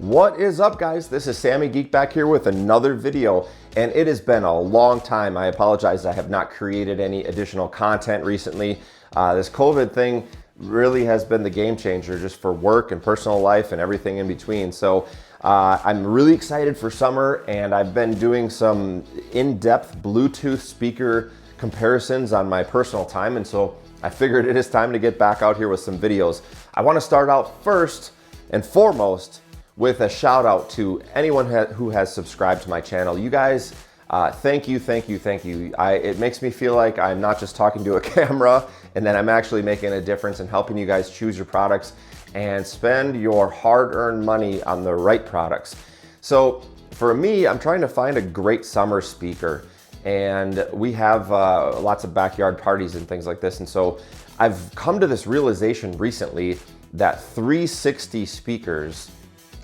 What is up, guys? This is Sammy Geek back here with another video, and it has been a long time. I apologize, I have not created any additional content recently. This COVID thing really has been the game changer just for work and personal life and everything in between. So I'm really excited for summer, and I've been doing some in-depth Bluetooth speaker comparisons on my personal time, and so I figured it is time to get back out here with some videos. I want to start out first and foremost with a shout out to anyone who has subscribed to my channel. You guys, thank you. It makes me feel like I'm not just talking to a camera, and that I'm actually making a difference in helping you guys choose your products and spend your hard-earned money on the right products. So for me, I'm trying to find a great summer speaker, and we have lots of backyard parties and things like this. And so I've come to this realization recently that 360 speakers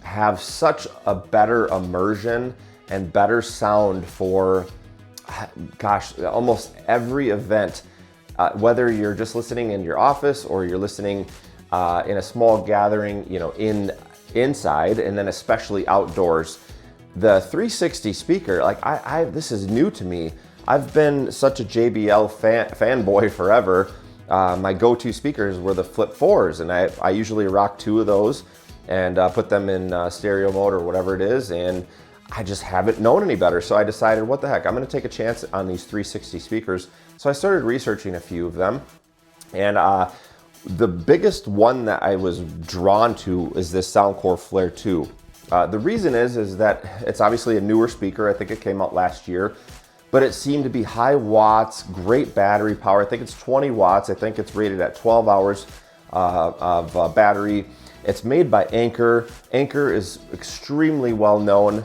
have such a better immersion and better sound for, gosh, almost every event. Whether you're just listening in your office or you're listening in a small gathering, you know, inside, and then especially outdoors. The 360 speaker, like this is new to me. I've been such a JBL fanboy forever. My go-to speakers were the Flip 4s, and I usually rock 2 of those and put them in stereo mode or whatever it is, and I just haven't known any better. So I decided, what the heck, I'm gonna take a chance on these 360 speakers. So I started researching a few of them, and the biggest one that I was drawn to is this Soundcore Flare 2. The reason is that it's obviously a newer speaker. I think it came out last year, but it seemed to be high watts, great battery power. I think it's 20 watts. I think it's rated at 12 hours of battery. It's made by Anker. Anker is extremely well known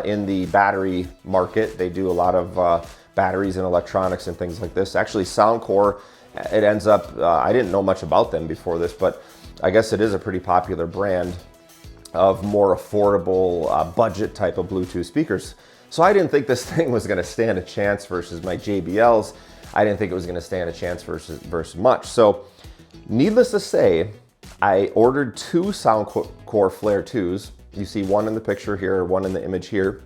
in the battery market. They do a lot of batteries and electronics and things like this. Actually, Soundcore, it ends up, I didn't know much about them before this, but I guess it is a pretty popular brand of more affordable budget type of Bluetooth speakers. So I didn't think this thing was gonna stand a chance versus my JBLs. I didn't think it was gonna stand a chance versus much. So needless to say, I ordered 2 Soundcore Flare 2s. You see one in the picture here, one in the image here.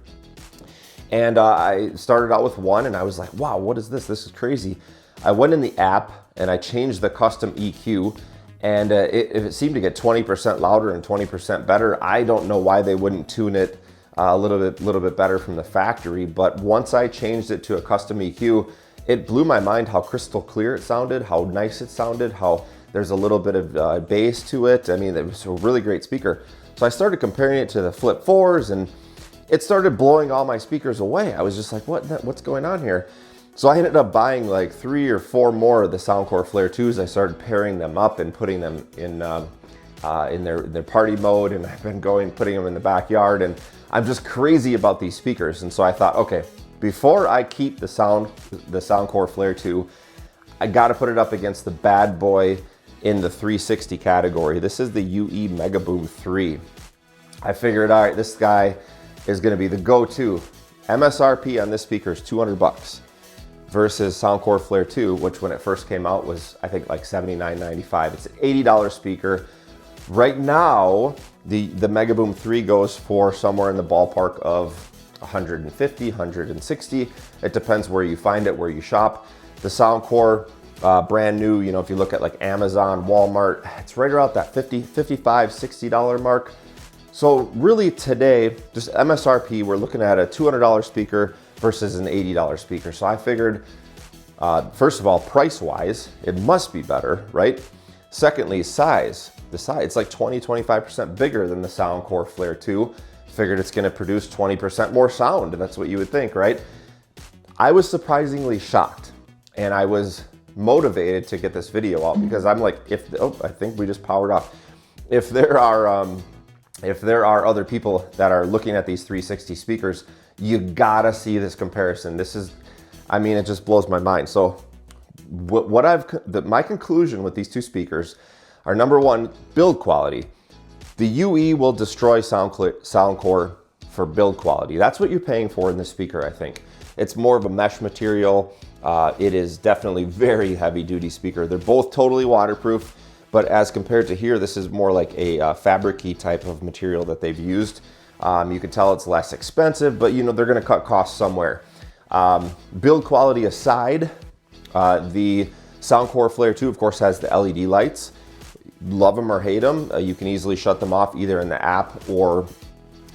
And I started out with one, and I was like, wow, what is this? This is crazy. I went in the app and I changed the custom EQ, and it seemed to get 20% louder and 20% better. I don't know why they wouldn't tune it a little bit better from the factory, but once I changed it to a custom EQ, it blew my mind how crystal clear it sounded, how nice it sounded, how there's a little bit of bass to it. I mean, it was a really great speaker. So I started comparing it to the Flip 4s, and it started blowing all my speakers away. I was just like, what's going on here? So I ended up buying like 3 or 4 more of the Soundcore Flare 2s. I started pairing them up and putting them in their party mode, and I've been putting them in the backyard, and I'm just crazy about these speakers. And so I thought, okay, before I keep the Soundcore Flare 2, I gotta put it up against the bad boy in the 360 category. This is the UE Megaboom 3. I figured, all right, this guy is gonna be the go-to. MSRP on this speaker is 200 bucks versus Soundcore Flare 2, which when it first came out was, I think, like $79.95. It's an $80 speaker. Right now, the Megaboom 3 goes for somewhere in the ballpark of 150, 160. It depends where you find it, where you shop. The Soundcore, brand new, you know, if you look at like Amazon, Walmart, it's right around that $50, $55, $60 mark. So really today, just MSRP, we're looking at a $200 speaker versus an $80 speaker. So I figured, first of all, price-wise, it must be better, right? Secondly, size. The size, it's like 20, 25% bigger than the Soundcore Flare 2. Figured it's gonna produce 20% more sound, and that's what you would think, right? I was surprisingly shocked, and I was motivated to get this video out because I'm like, I think we just powered off. If there are other people that are looking at these 360 speakers, you gotta see this comparison. This is, I mean, it just blows my mind. So my conclusion with these 2 speakers are, number 1, build quality. The UE will destroy Soundcore for build quality. That's what you're paying for in this speaker, I think. It's more of a mesh material. It is definitely very heavy duty speaker. They're both totally waterproof. but as compared to here, this is more like a fabric-y type of material that they've used. You can tell it's less expensive, but you know, they're gonna cut costs somewhere. Build quality aside, the Soundcore Flare 2, of course, has the LED lights. Love them or hate them, you can easily shut them off either in the app or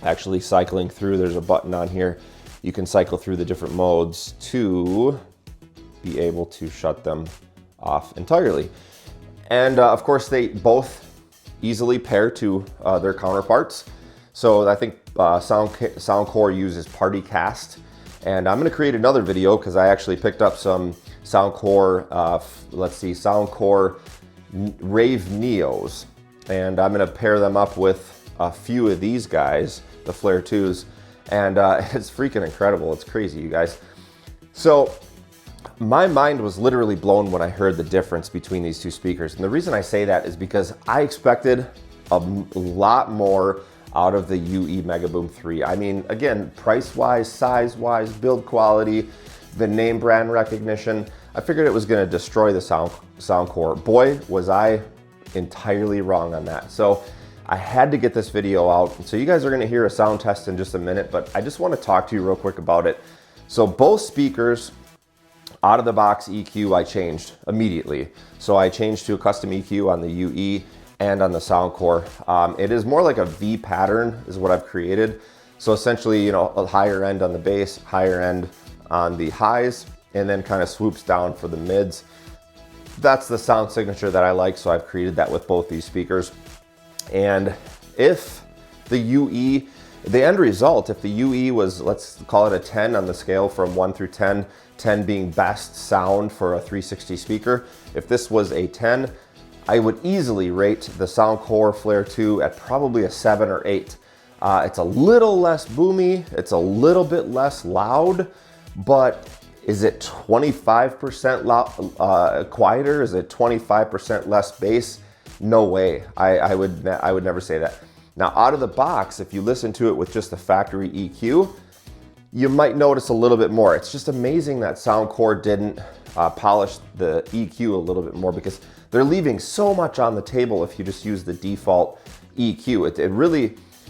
actually cycling through. There's a button on here. You can cycle through the different modes to be able to shut them off entirely. And of course, they both easily pair to their counterparts. So I think Soundcore uses PartyCast. And I'm gonna create another video because I actually picked up some Soundcore, Soundcore Rave Neos. And I'm gonna pair them up with a few of these guys, the Flare 2s. And it's freaking incredible. It's crazy, you guys. So my mind was literally blown when I heard the difference between these two speakers. And the reason I say that is because I expected a lot more out of the UE Megaboom 3. I mean, again, price-wise, size-wise, build quality, the name brand recognition, I figured it was gonna destroy the Soundcore. Boy, was I entirely wrong on that. So I had to get this video out. So you guys are gonna hear a sound test in just a minute, but I just wanna talk to you real quick about it. So both speakers, out of the box EQ, I changed immediately. So I changed to a custom EQ on the UE and on the Soundcore. It is more like a V pattern is what I've created. So essentially, you know, a higher end on the bass, higher end on the highs, and then kind of swoops down for the mids. That's the sound signature that I like, so I've created that with both these speakers. And if the UE, the end result, if the UE was, let's call it a 10 on the scale from 1 through 10, 10 being best sound for a 360 speaker, if this was a 10, I would easily rate the Soundcore Flare 2 at probably a 7 or 8. It's a little less boomy, it's a little bit less loud, but is it 25% quieter? Is it 25% less bass? No way. I would never say that. Now, out of the box, if you listen to it with just the factory EQ, you might notice a little bit more. It's just amazing that Soundcore didn't polish the EQ a little bit more, because they're leaving so much on the table if you just use the default EQ.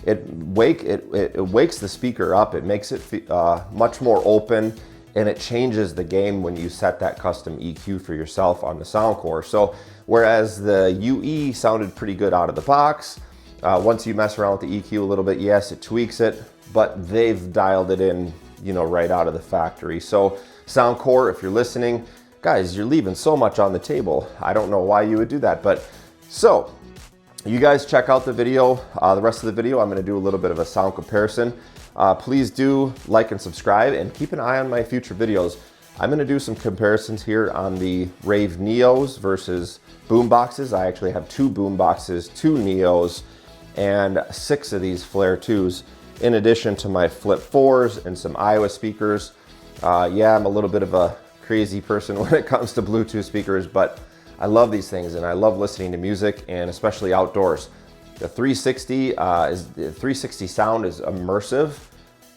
It wakes the speaker up. It makes it much more open, and it changes the game when you set that custom EQ for yourself on the Soundcore. So whereas the UE sounded pretty good out of the box, once you mess around with the EQ a little bit, yes, it tweaks it, but they've dialed it in, you know, right out of the factory. So Soundcore, if you're listening, guys, you're leaving so much on the table. I don't know why you would do that, but so you guys check out the video. The rest of the video, I'm gonna do a little bit of a sound comparison. Please do like and subscribe, and keep an eye on my future videos. I'm gonna do some comparisons here on the Rave Neos versus boom boxes. I actually have 2 boom boxes, 2 Neos, and 6 of these Flare 2s, in addition to my Flip 4s and some Iowa speakers. Yeah, I'm a little bit of a crazy person when it comes to Bluetooth speakers, but I love these things and I love listening to music, and especially outdoors. The 360 sound is immersive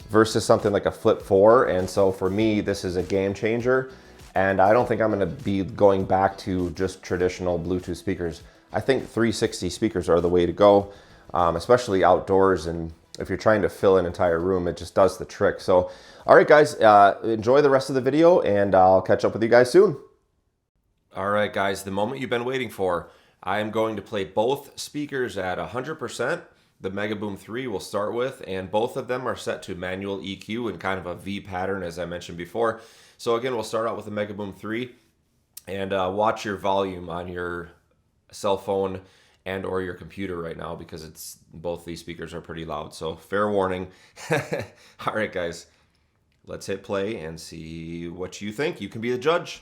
versus something like a Flip 4, and so for me, this is a game changer, and I don't think I'm gonna be going back to just traditional Bluetooth speakers. I think 360 speakers are the way to go, especially outdoors, and if you're trying to fill an entire room, it just does the trick. So, all right, guys, enjoy the rest of the video, and I'll catch up with you guys soon. All right, guys, the moment you've been waiting for. I am going to play both speakers at 100%. The Megaboom 3 we'll start with, and both of them are set to manual EQ in kind of a V pattern, as I mentioned before. So again, we'll start out with the Megaboom 3, and watch your volume on your cell phone and or your computer right now, because both these speakers are pretty loud, so fair warning. All right, guys, let's hit play and see what you think. You can be the judge.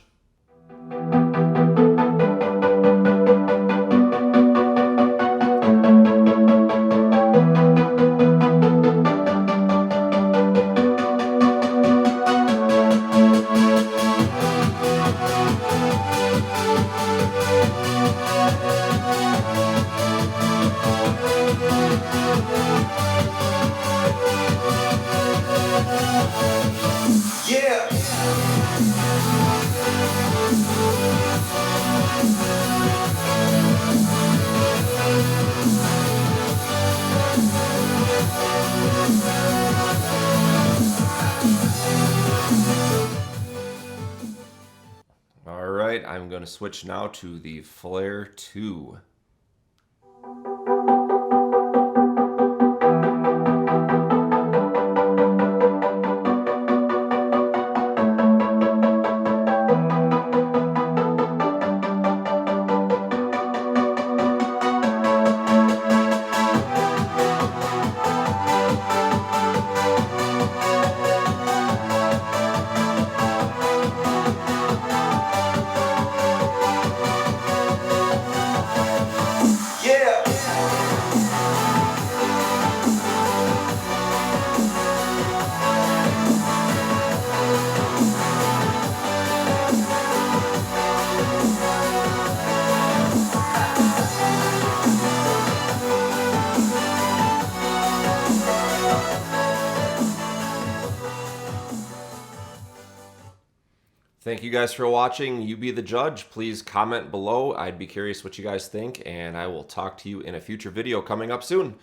Yeah! right, I'm going to switch now to the Flare 2. Thank you guys for watching. You be the judge. Please comment below. I'd be curious what you guys think, and I will talk to you in a future video coming up soon.